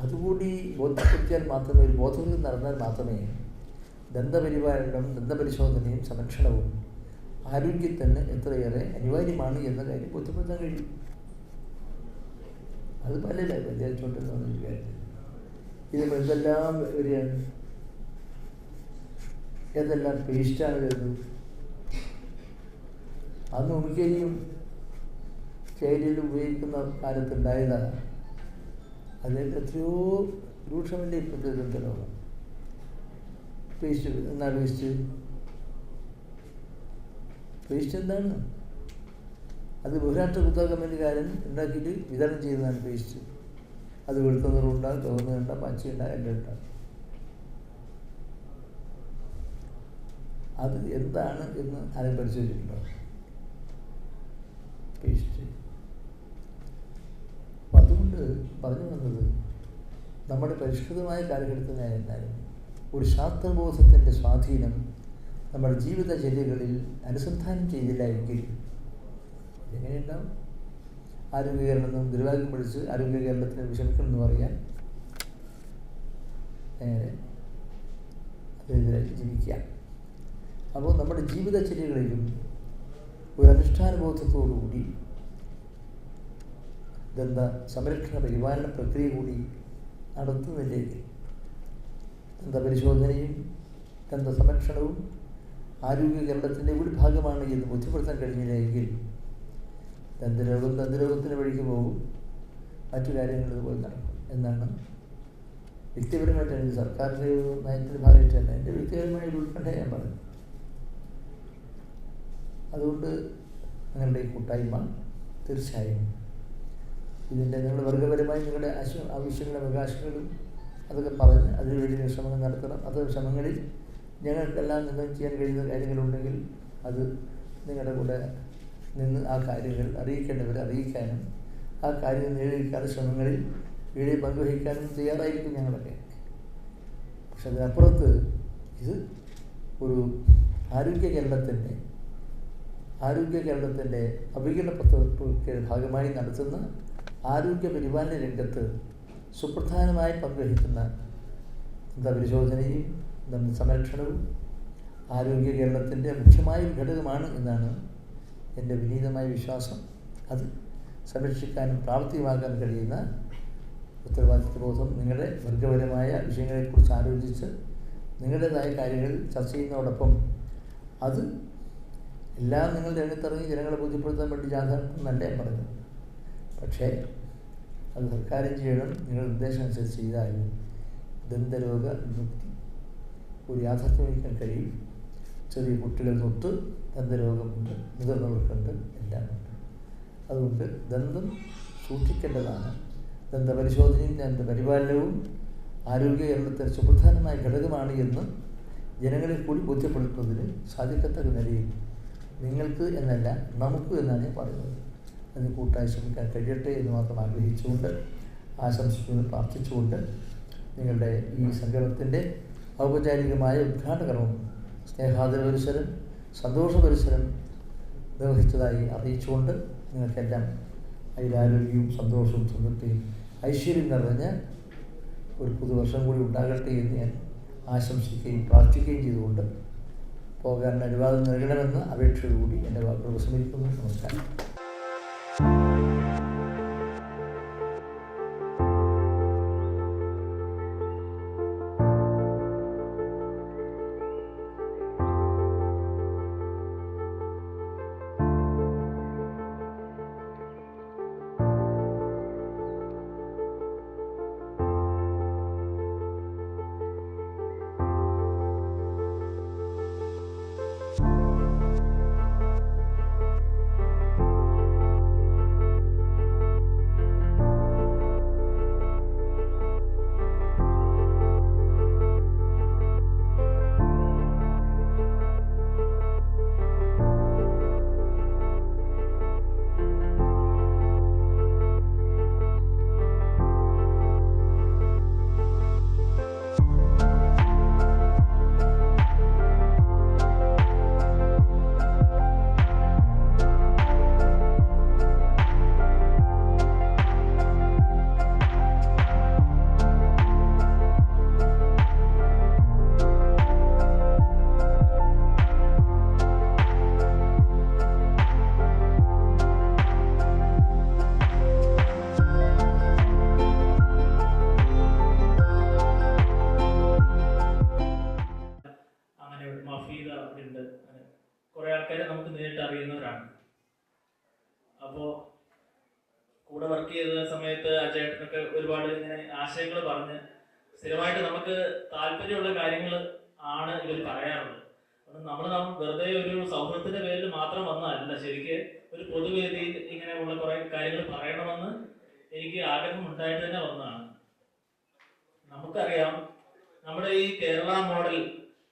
അതുകൂടി ബോധ്യപ്പെടുത്തിയാൽ മാത്രമേ, ഒരു ബോധവൽക്കരണം നടന്നാൽ മാത്രമേ ദന്തപരിപാലനം, ദന്തപരിശോധനയും സംരക്ഷണവും ആരോഗ്യത്തിന് എത്രയേറെ അനിവാര്യമാണ് എന്ന കാര്യം ബോധ്യപ്പെടുത്താൻ കഴിയും. അത് പലല്ല വിചാരിച്ചുകൊണ്ടിരുന്ന കാര്യം. ഇതിപ്പോൾ എന്തെല്ലാം വരികയാണ്, ഏതെല്ലാം പേസ്റ്റാണ് വരുന്നത്. അന്ന് ഉമിക്കരിയും ചേരിയിലും ഉപയോഗിക്കുന്ന കാലത്തുണ്ടായതാണ്. അതിൽ എത്രയോ രൂക്ഷമല്ലേ ഇപ്പോഴത്തെ ദന്തരോഗം. പേസ്റ്റ് എന്താണ് പേസ്റ്റ് എന്താണ്? അത് ബഹുരാഷ്ട്ര കുത്തക കമ്പനിക്കാരൻ ഉണ്ടാക്കിയിട്ട് വിതരണം ചെയ്യുന്നതാണ് പേസ്റ്റ്. അത് വെളുത്ത നിറമുണ്ടാകും, ചുവന്നുണ്ടാകും, പച്ചയുണ്ടാകും, എല്ലാം ഉണ്ടാകും. അത് എന്താണ് എന്ന് ആരും പരിശോധിച്ചിട്ടുണ്ടോ? പേസ്റ്റ്. അപ്പം അതുകൊണ്ട് പറഞ്ഞു വന്നത് നമ്മുടെ പരിഷ്കൃതമായ കാലഘട്ടത്തിനായിരുന്നാലും ഒരു ശാസ്ത്രബോധത്തിൻ്റെ സ്വാധീനം നമ്മുടെ ജീവിതചര്യകളിൽ അനുസന്ധാനം ചെയ്തില്ല എങ്കിൽ എങ്ങനെയുണ്ടാവും? ആരോഗ്യ കേരളം ദുർഭാഗ്യം പിടിച്ച് ആരോഗ്യ കേരളത്തിന് വിഷമിക്കണമെന്ന് പറയാൻ നേരെ അതെതിരെ ജീവിക്കാം. അപ്പോൾ നമ്മുടെ ജീവിതചര്യകളിലും ഒരു അനുഷ്ഠാനബോധത്തോടുകൂടി ദന്ത സംരക്ഷണ പരിപാലന പ്രക്രിയ കൂടി നടത്തുന്നില്ലെങ്കിൽ ദന്തപരിശോധനയും ദന്തസംരക്ഷണവും ആരോഗ്യ കേരളത്തിൻ്റെ ഒരു ഭാഗമാണ് എന്ന് ബോധ്യപ്പെടുത്താൻ കഴിഞ്ഞില്ലെങ്കിൽ ദന്തരോഗത്തിന് വഴിക്ക് പോകും, മറ്റു കാര്യങ്ങൾ ഇതുപോലെ നടക്കും എന്നാണ് വ്യക്തിപരമായിട്ട് എനിക്ക് സർക്കാരിൻ്റെ ഒരു നയത്തിൻ്റെ ഭാഗമായിട്ട് തന്നെ എൻ്റെ വ്യക്തിപരമായ ഒരു ഉൾക്കണ്ഠ ഞാൻ പറഞ്ഞു. അതുകൊണ്ട് നിങ്ങളുടെ ഈ കൂട്ടായ്മ തീർച്ചയായും ഇതിൻ്റെ നിങ്ങളുടെ വർഗപരമായി നിങ്ങളുടെ ആവശ്യങ്ങളും അവകാശങ്ങളും അതൊക്കെ പറഞ്ഞ് അതിനുവേണ്ടി ശ്രമങ്ങൾ നടത്തണം. അത് ശ്രമങ്ങളിൽ ഞങ്ങൾക്കെല്ലാം നിങ്ങൾ ചെയ്യാൻ കഴിയുന്ന കാര്യങ്ങളുണ്ടെങ്കിൽ അത് നിങ്ങളുടെ കൂടെ നിന്ന് ആ കാര്യങ്ങൾ അറിയിക്കേണ്ടവരെ അറിയിക്കാനും ആ കാര്യങ്ങൾ നേടിയെടുക്കാനുള്ള ശ്രമങ്ങളിൽ വീഡിയോ പങ്കുവഹിക്കാനും തയ്യാറായിരിക്കും ഞങ്ങളൊക്കെ. പക്ഷെ അതിനപ്പുറത്ത് ഇത് ഒരു ആരോഗ്യ കേരളത്തിൻ്റെ അഭികരണ പദ്ധതിയുടെ ഭാഗമായി നടത്തുന്ന ആരോഗ്യ പരിപാലന രംഗത്ത് സുപ്രധാനമായി പങ്കുവഹിക്കുന്ന ദന്തപരിശോധനയും ദന്തസംരക്ഷണവും ആരോഗ്യ കേരളത്തിൻ്റെ മുഖ്യമായ ഒരു ഘടകമാണ് എന്നാണ് എൻ്റെ വിനീതമായ വിശ്വാസം. അത് സംരക്ഷിക്കാനും പ്രാവർത്തികമാക്കാൻ കഴിയുന്ന ഉത്തരവാദിത്വബോധം നിങ്ങളുടെ വർഗപരമായ വിഷയങ്ങളെക്കുറിച്ച് ആലോചിച്ച് നിങ്ങളുടേതായ കാര്യങ്ങൾ ചർച്ച ചെയ്യുന്നതോടൊപ്പം അത് എല്ലാം നിങ്ങൾ രംഗത്തിറങ്ങി ജനങ്ങളെ ബോധ്യപ്പെടുത്താൻ വേണ്ടി ജാഥന്നല്ല ഞാൻ പറഞ്ഞത്. പക്ഷേ അത് സർക്കാരും ചെയ്യണം. നിങ്ങൾ നിർദ്ദേശം അനുസരിച്ച് ചെയ്താലും ദന്തരോഗ വിമുക്തി ഒരു യാഥാർത്ഥ്യമാക്കാൻ കഴിയും. ചെറിയ കുട്ടികൾ തൊട്ട് ദന്തരോഗമുണ്ട്, മുതിർന്നവർക്കുണ്ട്, എല്ലാമുണ്ട്. അതുകൊണ്ട് ദന്തം സൂക്ഷിക്കേണ്ടതാണ്. ദന്തപരിശോധനയും ദന്തപരിപാലനവും ആരോഗ്യ കേരളത്തിൻ്റെ സുപ്രധാനമായ ഘടകമാണ് എന്ന് ജനങ്ങളെ കൂടി ബോധ്യപ്പെടുത്തുന്നതിന് സാധിക്കത്തക്ക നിലയിൽ നിങ്ങൾക്ക് എന്നല്ല നമുക്ക് എന്നാണ് ഞാൻ പറയുന്നത്. അതിന് കൂട്ടായി ശ്രമിക്കാൻ കഴിയട്ടെ എന്ന് മാത്രം ആഗ്രഹിച്ചുകൊണ്ട് ആശംസിച്ചുകൊണ്ട് പ്രാർത്ഥിച്ചുകൊണ്ട് നിങ്ങളുടെ ഈ സംഗമത്തിൻ്റെ ഔപചാരികമായ ഉദ്ഘാടനകർമ്മം സ്നേഹാദര പരിസരം സന്തോഷ പരിസരം നിർവഹിച്ചതായി അറിയിച്ചുകൊണ്ട് നിങ്ങൾക്കെല്ലാം അതിലാരോഗ്യവും സന്തോഷവും സമൃദ്ധിയും ഐശ്വര്യം നിറഞ്ഞ ഒരു പുതുവർഷം കൂടി ഉണ്ടാകട്ടെ എന്ന് ഞാൻ ആശംസിക്കുകയും പ്രാർത്ഥിക്കുകയും ചെയ്തുകൊണ്ട് പോകാൻ അനുവാദം നൽകണമെന്ന അപേക്ഷയോടുകൂടി എൻ്റെ വാക്കുകൾ ഉപസംഹരിക്കുന്നു. നമസ്കാരം. കുറെ ആൾക്കാരെ നമുക്ക് നേരിട്ട് അറിയുന്നവരാണ്. അപ്പോൾ കൂടെ വർക്ക് ചെയ്ത സമയത്ത് ആ ചേട്ടനൊക്കെ ഒരുപാട് ഇങ്ങനെ ആശയങ്ങൾ പറഞ്ഞ് സ്ഥിരമായിട്ട് നമുക്ക് താല്പര്യമുള്ള കാര്യങ്ങൾ ആണ് ഇവർ പറയാറുള്ളത്. നമ്മൾ വെറുതെ ഒരു സൗഹൃദത്തിന്റെ പേരിൽ മാത്രം വന്നതല്ല, ശരിക്ക് ഒരു പൊതുവേദിയിൽ ഇങ്ങനെയുള്ള കുറെ കാര്യങ്ങൾ പറയണമെന്ന് എനിക്ക് ആഗ്രഹം ഉണ്ടായിട്ട് തന്നെ വന്നതാണ്. നമുക്കറിയാം, നമ്മുടെ ഈ കേരള മോഡൽ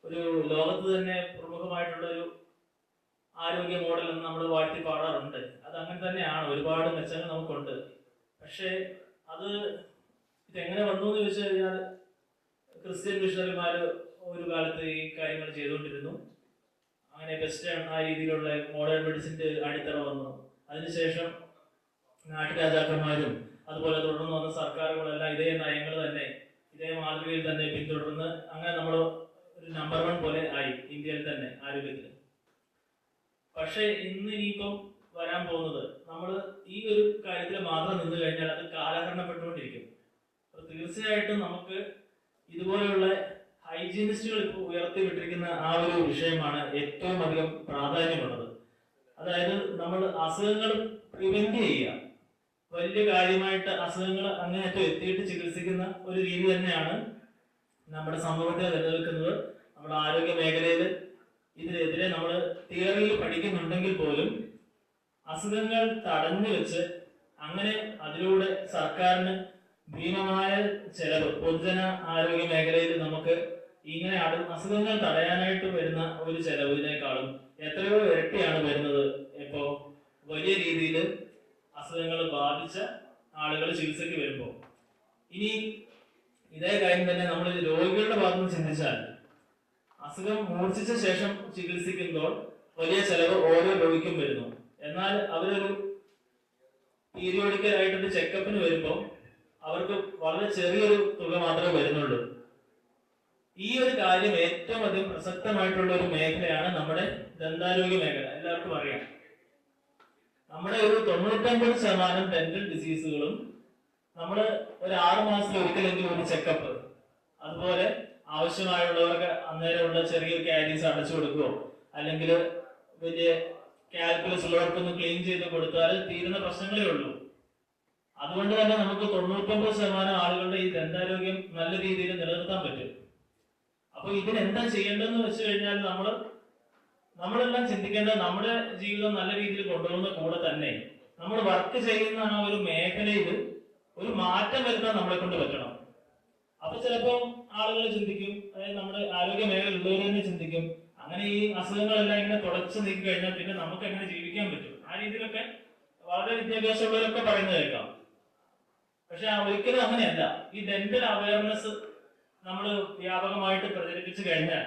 ഒരു ലോകത്ത് തന്നെ പ്രമുഖമായിട്ടുള്ള ഒരു ആരോഗ്യ മോഡൽ എന്ന് നമ്മൾ വാഴ്ത്തി പാടാറുണ്ട്. അത് അങ്ങനെ തന്നെയാണ്, ഒരുപാട് മെച്ചങ്ങൾ നമുക്കുണ്ട്. പക്ഷേ അത് ഇതെങ്ങനെ വന്നു എന്ന് ചോദിച്ചു കഴിഞ്ഞാൽ ക്രിസ്ത്യൻ മിഷണറിമാർ ഒരു കാലത്ത് ഈ കാര്യങ്ങൾ ചെയ്തുകൊണ്ടിരുന്നു. അങ്ങനെ വെസ്റ്റേൺ ആ രീതിയിലുള്ള മോഡേൺ മെഡിസിൻ്റെ അടിത്തറ വന്നു. അതിനുശേഷം നാട്ടുരാജാക്കന്മാരും അതുപോലെ തുടർന്ന് വന്ന സർക്കാരുകളെല്ലാം ഇതേ നയങ്ങൾ തന്നെ ഇതേ മാതൃകയിൽ തന്നെ പിന്തുടർന്ന് അങ്ങനെ നമ്മൾ ഒരു നമ്പർ 1 പോലെ ആയി ഇന്ത്യയിൽ തന്നെ ആരോഗ്യത്തിൽ. പക്ഷേ ഇനിയിപ്പം വരാൻ പോകുന്നത് നമ്മൾ ഈ ഒരു കാര്യത്തിൽ മാത്രം നിന്ന് കഴിഞ്ഞാൽ അത് കാലഹരണപ്പെട്ടുകൊണ്ടിരിക്കും. തീർച്ചയായിട്ടും നമുക്ക് ഇതുപോലെയുള്ള ഹൈജീനിസ്റ്റുകൾ ഇപ്പോൾ ഉയർത്തിവിട്ടിരിക്കുന്ന ആ ഒരു വിഷയമാണ് ഏറ്റവും അധികം പ്രാധാന്യമുള്ളത്. അതായത് നമ്മൾ അസുഖങ്ങൾ പ്രിവെന്റ് ചെയ്യുക, വലിയ കാര്യമായിട്ട് അസുഖങ്ങൾ അങ്ങേയറ്റം എത്തിയിട്ട് ചികിത്സിക്കുന്ന ഒരു രീതി തന്നെയാണ് നമ്മുടെ സമൂഹത്തിൽ നിലനിൽക്കുന്നത്. നമ്മുടെ ആരോഗ്യ മേഖലയിൽ ഇതിനെതിരെ നമ്മൾ തിയറിയിൽ പഠിക്കുന്നുണ്ടെങ്കിൽ പോലും അസുഖങ്ങൾ തടഞ്ഞു വെച്ച് അങ്ങനെ അതിലൂടെ സർക്കാരിന് ഭീമമായ ചെലവ് പൊതുജന ആരോഗ്യ മേഖലയിൽ നമുക്ക് ഇങ്ങനെ അസുഖങ്ങൾ തടയാനായിട്ട് വരുന്ന ഒരു ചെലവിനേക്കാളും എത്രയോ ഇരട്ടിയാണ് വരുന്നത്. ഇപ്പോൾ വലിയ രീതിയിൽ അസുഖങ്ങൾ ബാധിച്ച ആളുകൾ ചികിത്സയ്ക്ക് വരുമ്പോൾ. ഇനി ഇതേ കാര്യം തന്നെ നമ്മൾ രോഗികളുടെ ഭാഗത്ത് ചിന്തിച്ചാൽ, അസുഖം മൂർച്ഛിച്ച ശേഷം ചികിത്സിക്കുമ്പോൾ വലിയ ചെലവ് ഓരോ രോഗിക്കും വരുന്നു. എന്നാൽ അവരൊരു പീരിയോഡിക്കൽ ആയിട്ടൊരു ചെക്കപ്പിന് വരുമ്പോൾ അവർക്ക് വളരെ ചെറിയൊരു തുക മാത്രമേ വരുന്നുള്ളൂ. ഈ ഒരു കാര്യം ഏറ്റവും അധികം പ്രസക്തമായിട്ടുള്ള ഒരു മേഖലയാണ് നമ്മുടെ ദന്താരോഗ്യ മേഖല. എല്ലാവർക്കും അറിയാം, നമ്മുടെ ഒരു 99% ഡെന്റൽ ഡിസീസുകളും നമ്മൾ ഒരു 6 മാസത്തിൽ ഒരിക്കലെങ്കിലും ഒരു ചെക്കപ്പ്, അതുപോലെ ആവശ്യമായുള്ളവർക്ക് അന്നേരമുള്ള ചെറിയ ക്യാരീസ് അടച്ചു കൊടുക്കുകയോ അല്ലെങ്കിൽ വലിയ കാൽക്കുലസ് ഉള്ളവർക്കൊന്ന് ക്ലീൻ ചെയ്ത് കൊടുത്താൽ തീരുന്ന പ്രശ്നങ്ങളേ ഉള്ളൂ. അതുകൊണ്ട് തന്നെ നമുക്ക് 99% ആളുകളുടെ ഈ ദന്താരോഗ്യം നല്ല രീതിയിൽ നിലനിർത്താൻ പറ്റും. അപ്പൊ ഇതിനെന്താ ചെയ്യേണ്ടതെന്ന് വെച്ച് കഴിഞ്ഞാൽ നമ്മളെല്ലാം ചിന്തിക്കേണ്ടത് നമ്മുടെ ജീവിതം നല്ല രീതിയിൽ കൊണ്ടുപോകുന്ന കൂടെ തന്നെ നമ്മൾ വർക്ക് ചെയ്യുന്ന ആ ഒരു മേഖലയിൽ ഒരു മാറ്റം വരുത്താൻ നമ്മളെ കൊണ്ട് പറ്റണം. അപ്പൊ ചിലപ്പോൾ ആളുകൾ ചിന്തിക്കും, അതായത് നമ്മുടെ ആരോഗ്യ മേഖല ഉള്ളവർ തന്നെ ചിന്തിക്കും, അങ്ങനെ ഈ അസുഖങ്ങളെല്ലാം ഇങ്ങനെ തുടച്ചു നീക്കി കഴിഞ്ഞാൽ പിന്നെ നമുക്ക് എങ്ങനെ ജീവിക്കാൻ പറ്റും? ആ രീതിയിലൊക്കെ വളരെ വിദ്യാഭ്യാസമുള്ളവരൊക്കെ പറയുന്നത് കേൾക്കാം. പക്ഷെ ഒരിക്കലും അങ്ങനെയല്ല. ഈ ഡെന്റൽ അവയർനെസ് നമ്മൾ വ്യാപകമായിട്ട് പ്രചരിപ്പിച്ചു കഴിഞ്ഞാൽ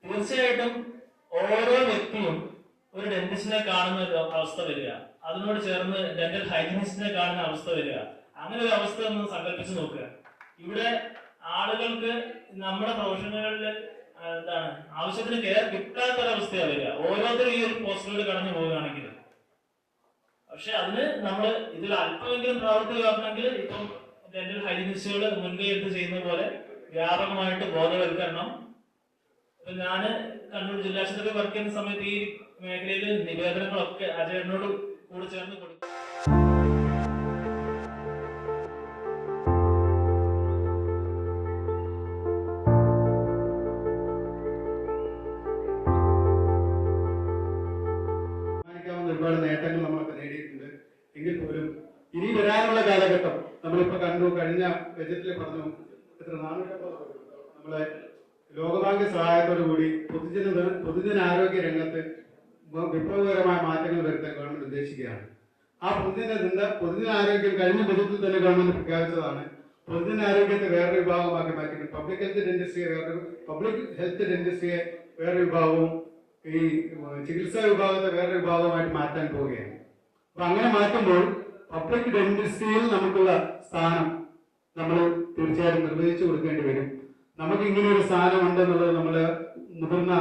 തീർച്ചയായിട്ടും ഓരോ വ്യക്തിയും ഒരു ഡെന്റിസ്റ്റിനെ കാണുന്ന ഒരു അവസ്ഥ വരിക, അതിനോട് ചേർന്ന് ഡെന്റൽ ഹൈജീനിസ്റ്റിനെ കാണുന്ന അവസ്ഥ വരിക. അങ്ങനെ ഒരു അവസ്ഥ ഒന്ന് സങ്കല്പിച്ച് നോക്കുക. ഇവിടെ ആളുകൾക്ക് നമ്മുടെ പ്രൊഫഷനുകളിൽ എന്താണ് ആവശ്യത്തിന് കെയർ കിട്ടാത്തൊരവസ്ഥയാണ് വരിക, ഓരോരുത്തരും ഈ ഒരു പോസ്റ്റിലൂടെ കടന്നു പോവുകയാണെങ്കിൽ. പക്ഷെ അതിന് നമ്മൾ ഇതിൽ അല്പമെങ്കിലും പ്രാവർത്തികമാക്കണമെങ്കിൽ ഇപ്പം ഡെന്റൽ ഹൈജീനിസ്റ്റുകൾ മുൻകൈ എടുത്ത് ചെയ്യുന്ന പോലെ വ്യാപകമായിട്ട് ബോധവൽക്കരണം. ഇപ്പൊ ഞാന് കണ്ണൂർ ജില്ലാശുപത്രി വർക്ക് ചെയ്യുന്ന സമയത്ത് ഈ മേഖലയിൽ നിവേദനങ്ങളൊക്കെ അജയനോട് കൂടെ ചേർന്ന് കൊടുക്കും. ഒരുപാട് നേട്ടങ്ങൾ നമ്മളൊക്കെ നേടിയിട്ടുണ്ട്. എങ്കിൽ പോലും ഇനി വരാനുള്ള കാലഘട്ടം നമ്മളിപ്പോ കണ്ടു. കഴിഞ്ഞ ബജറ്റിൽ പറഞ്ഞു എത്ര 450 നമ്മളെ ലോകബാങ്ക് സഹായത്തോടു കൂടി പൊതുജനാരോഗ്യ രംഗത്ത് വിപ്ലവകരമായ മാറ്റങ്ങൾ വരുത്താൻ ഗവൺമെന്റ് ഉദ്ദേശിക്കുകയാണ്. ആ പൊതുജനാരോഗ്യം കഴിഞ്ഞ ബജറ്റിൽ തന്നെ ഗവൺമെന്റ് പ്രഖ്യാപിച്ചതാണ്. പൊതുജനാരോഗ്യത്തെ വേറൊരു വിഭാഗമാക്കി മാറ്റി പബ്ലിക് ഹെൽത്ത് ഡെന്റിസ്ട്രിയെ വേറൊരു വിഭാഗവും ഈ ചികിത്സാ വിഭാഗത്തെ വേറൊരു വിഭാഗമായിട്ട് മാറ്റാൻ പോവുകയാണ്. അപ്പൊ അങ്ങനെ മാറ്റുമ്പോൾ പബ്ലിക് ഡെന്റിസ്ട്രിയിൽ നമുക്കുള്ള സ്ഥാനം നമ്മൾ തീർച്ചയായിട്ടും നിർവഹിച്ചു കൊടുക്കേണ്ടി വരും. നമുക്ക് ഇങ്ങനെ ഒരു സ്ഥാനം ഉണ്ടെന്നുള്ളത് നമ്മൾ മുതിർന്ന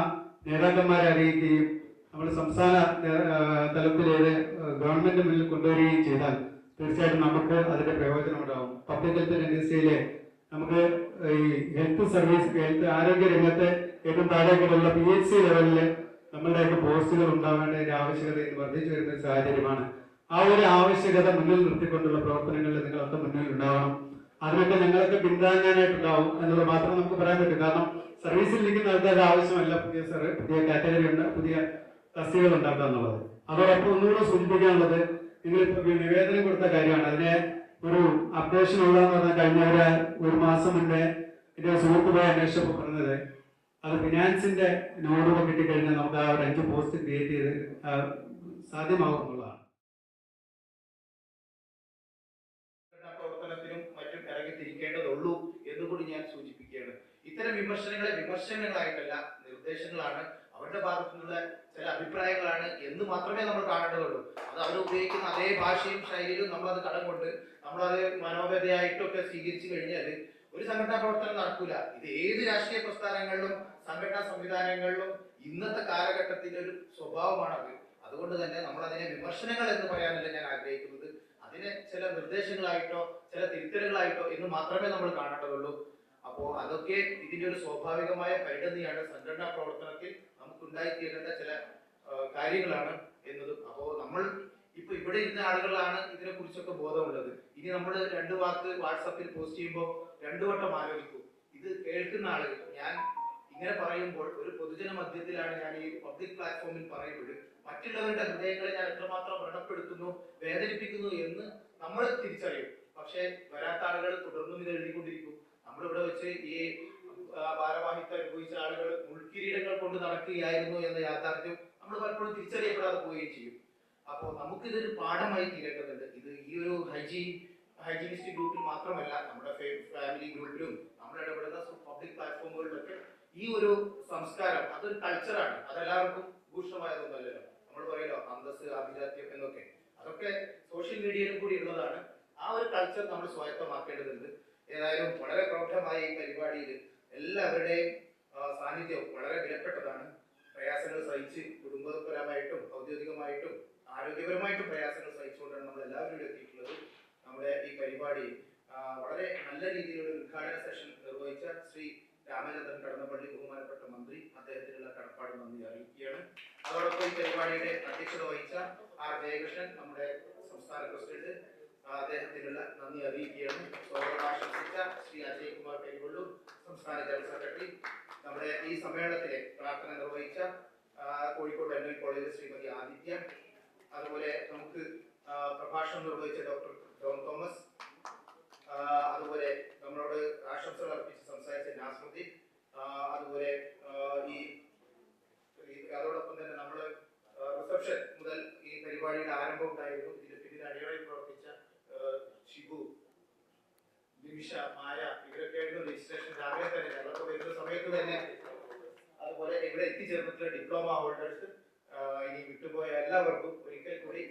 നേതാക്കന്മാരെ അറിയിക്കുകയും നമ്മൾ സംസ്ഥാന തലത്തിലേത് ഗവൺമെന്റ് മുന്നിൽ കൊണ്ടുവരികയും ചെയ്താൽ തീർച്ചയായിട്ടും നമുക്ക് അതിന്റെ പ്രയോജനം ഉണ്ടാവും. പബ്ലിക് ഹെൽത്ത് ഡെന്റിസ്ട്രിയിലെ നമുക്ക് ഈ ഹെൽത്ത് ആരോഗ്യ രംഗത്തെ ഏറ്റവും താഴേക്കുള്ള PHC ലെവലില് നമ്മളുടെയൊക്കെ പോസ്റ്റുകൾ ഉണ്ടാവേണ്ടതിന്റെ ആവശ്യകത ഇന്ന് വർദ്ധിച്ചു വരുന്ന ഒരു സാഹചര്യമാണ്. ആ ഒരു ആവശ്യകത മുന്നിൽ നിർത്തിക്കൊണ്ടുള്ള പ്രവർത്തനങ്ങളിൽ നിങ്ങളൊക്കെ മുന്നിൽ ഉണ്ടാവണം. അതിനൊക്കെ ഞങ്ങളൊക്കെ പിന്താങ്ങാനായിട്ടുണ്ടാവും എന്നുള്ളത് മാത്രം നമുക്ക് പറയാൻ പറ്റും. കാരണം സർവീസിൽ ഇരിക്കുന്ന ആൾക്കാരുടെ ആവശ്യമല്ല പുതിയ കാറ്റഗറി ഉണ്ട്, പുതിയ തസ്തികകൾ ഉണ്ടാക്കുക എന്നുള്ളത്. അതോടൊപ്പം ഒന്നുകൂടെ സൂചിപ്പിക്കാനുള്ളത്, നിങ്ങളിപ്പോ നിവേദനം കൊടുത്ത കാര്യമാണ്. അതിനെ ഒരു അപ്ഡേഷൻ ഉള്ളതെന്ന് പറഞ്ഞാൽ കഴിഞ്ഞ ഒരു മാസം മുന്നേ എന്റെ സുഹൃത്ത് പോയി അന്വേഷിച്ചപ്പോൾ പറഞ്ഞത് അത് ഫിനാൻസിന്റെ നോഡുകൾ കിട്ടിക്കഴിഞ്ഞാൽ നമുക്ക് ആ ഒരു 5 പോസ്റ്റ് ക്രിയേറ്റ് ചെയ്ത് സാധ്യമാകും എന്നുള്ളതാണ്. പ്രവർത്തനത്തിനും മറ്റും ഇറങ്ങിത്തിരിക്കേണ്ടതുള്ളൂ എന്നുകൂടി ഞാൻ സൂചിപ്പിക്കുകയാണ്. ഇത്തരം വിമർശനങ്ങളായിട്ടല്ല, നിർദ്ദേശങ്ങളാണ്, അവരുടെ ഭാഗത്തു നിന്നുള്ള ചില അഭിപ്രായങ്ങളാണ് എന്ന് മാത്രമേ നമ്മൾ കാണേണ്ടതുള്ളൂ. അത് അവർ ഉപയോഗിക്കുന്ന അതേ ഭാഷയും ശൈലിയിലും നമ്മളത് കടം കൊണ്ട് നമ്മളത് മനോഗതയായിട്ടൊക്കെ സ്വീകരിച്ചു കഴിഞ്ഞാൽ ഒരു സംഘടനാ പ്രവർത്തനം നടക്കൂല. ഇത് ഏത് രാഷ്ട്രീയ പ്രസ്ഥാനങ്ങളിലും സംഘടനാ സംവിധാനങ്ങളിലും ഇന്നത്തെ കാലഘട്ടത്തിന്റെ ഒരു സ്വഭാവമാണത്. അതുകൊണ്ട് തന്നെ നമ്മൾ അതിനെ വിമർശനങ്ങൾ എന്ന് പറയാനല്ല ഞാൻ ആഗ്രഹിക്കുന്നത്. അതിനെ ചില നിർദ്ദേശങ്ങളായിട്ടോ ചില തിരുത്തലുകളായിട്ടോ എന്ന് മാത്രമേ നമ്മൾ കാണേണ്ടതുള്ളൂ. അപ്പോൾ അതൊക്കെ ഇതിന്റെ ഒരു സ്വാഭാവികമായ പരിണതിയാണ്, സംഘടനാ പ്രവർത്തനത്തിൽ നമുക്കുണ്ടായിത്തീരേണ്ട ചില കാര്യങ്ങളാണ് എന്നതും. അപ്പോൾ നമ്മൾ ഇപ്പൊ ഇവിടെ ഇരുന്ന ആളുകളാണ് ഇതിനെ കുറിച്ചൊക്കെ ബോധമുള്ളത്. ഇനി നമ്മൾ 2 വാക്ക് വാട്സാപ്പിൽ പോസ്റ്റ് ചെയ്യുമ്പോൾ 2 വട്ടം ആലോചിക്കും. ഇത് കേൾക്കുന്ന ആളുകൾ, ഞാൻ ഇങ്ങനെ പറയുമ്പോൾ ഒരു പൊതുജന മധ്യത്തിലാണ് ഞാൻ ഈ പബ്ലിക് പ്ലാറ്റ്ഫോമിൽ പറയുമ്പോൾ മറ്റുള്ളവരുടെ ഹൃദയങ്ങളെ ഞാൻ എത്രമാത്രം വ്രണപ്പെടുത്തുന്നു, വേദനിപ്പിക്കുന്നു എന്ന് നമ്മൾ തിരിച്ചറിയും. പക്ഷെ വരാത്ത ആളുകൾ തുടർന്നും ഇത് എഴുതിക്കൊണ്ടിരിക്കും. നമ്മളിവിടെ വെച്ച് ഈ ഭാരവാഹിത്വം അനുഭവിച്ച ആളുകൾ മുൾക്കിരീടങ്ങൾ കൊണ്ട് നടക്കുകയായിരുന്നു എന്ന യാഥാർത്ഥ്യം നമ്മൾ പലപ്പോഴും തിരിച്ചറിയപ്പെടാതെ പോവുകയും ചെയ്യും. അപ്പോൾ നമുക്കിതൊരു പാഠമായി തീരേണ്ടതുണ്ട്. ഇത് ഈ ഒരു ഹൈജീനിസ്റ്റ് ഗ്രൂപ്പിൽ മാത്രമല്ല, നമ്മുടെ ഫാമിലി ഗ്രൂപ്പിലും നമ്മൾ ഇടപെടുന്ന പബ്ലിക് പ്ലാറ്റ്ഫോമുകളിലൊക്കെ ഈ ഒരു സംസ്കാരം, അതൊരു കൾച്ചറാണ്. അതെല്ലാവർക്കും ഭൂഷണമായതൊന്നുമല്ലല്ലോ. നമ്മൾ പറയല്ലോ അന്തസ്, ആഭിജാത്യം എന്നൊക്കെ, അതൊക്കെ സോഷ്യൽ മീഡിയയിലും കൂടി ഉള്ളതാണ്. ആ ഒരു കൾച്ചർ നമ്മൾ സ്വായത്തമാക്കേണ്ടതുണ്ട്. ഏതായാലും വളരെ പ്രൗഢമായ ഈ പരിപാടിയിൽ എല്ലാവരുടെയും സാന്നിധ്യം വളരെ വിലപ്പെട്ടതാണ്. പ്രയാസങ്ങൾ സഹിച്ച് കുടുംബപരമായിട്ടും ഔദ്യോഗികമായിട്ടും ആരോഗ്യപരമായിട്ടും പ്രയാസങ്ങൾ സഹിച്ചുകൊണ്ടാണ് നമ്മൾ എല്ലാവരും ഇവിടെ എത്തിയിട്ടുള്ളത്. നമ്മുടെ ഈ പരിപാടി വളരെ നല്ല രീതിയിലുള്ള ഉദ്ഘാടന സെഷൻ നിർവഹിച്ച ശ്രീ രാമചന്ദ്രൻ കടന്നപ്പള്ളി, ബഹുമാനപ്പെട്ട മന്ത്രി, അദ്ദേഹത്തിനുള്ള കടപ്പാട് നന്ദി അറിയിക്കുകയാണ്. അതോടൊപ്പം ഈ പരിപാടിയുടെ അധ്യക്ഷത വഹിച്ച ആർ ജയകൃഷ്ണൻ, നമ്മുടെ സംസ്ഥാന പ്രസിഡന്റ്, അദ്ദേഹത്തിനുള്ള നന്ദി അറിയിക്കുകയാണ്. സ്വാഗതം ആശംസിച്ച ശ്രീ അജയ് കുമാർ കരിവള്ളൂർ, സംസ്ഥാന ജനറൽ സെക്രട്ടറി, നമ്മുടെ ഈ സമ്മേളനത്തിലെ പ്രാർത്ഥന നിർവഹിച്ച കോഴിക്കോട് ഡെന്റൽ കോളേജ് ശ്രീമതി ആദിത്യ, അതുപോലെ നമുക്ക് പ്രഭാഷണം നിർവഹിച്ച ഡോക്ടർ ജോൺ തോമസ്, അതുപോലെ നമ്മളോട് ആശംസകൾ അർപ്പിച്ച് സംസാരിച്ച നാസ്മുദ്ദീൻ, അതുപോലെ അതോടൊപ്പം തന്നെ നമ്മൾ റിസപ്ഷൻ മുതൽ ഈ പരിപാടിയുടെ ആരംഭം ഉണ്ടായിരുന്നു. ഇതിന്റെ പിന്നിൽ അണിയറയിൽ പ്രവർത്തിച്ച ഷിബു, നിമിഷ, മായ, ഇവരൊക്കെയായിരുന്നു രജിസ്ട്രേഷൻ രാവിലെ തന്നെ ഞങ്ങളൊക്കെ വരുന്ന സമയത്ത് തന്നെ. അതുപോലെ ഇവിടെ എത്തിച്ചേർന്നിട്ടുള്ള ഡിപ്ലോമ ഹോൾഡേഴ്സ്, ഇനി വിട്ടുപോയ എല്ലാവർക്കും ഒരിക്കൽ കൂടി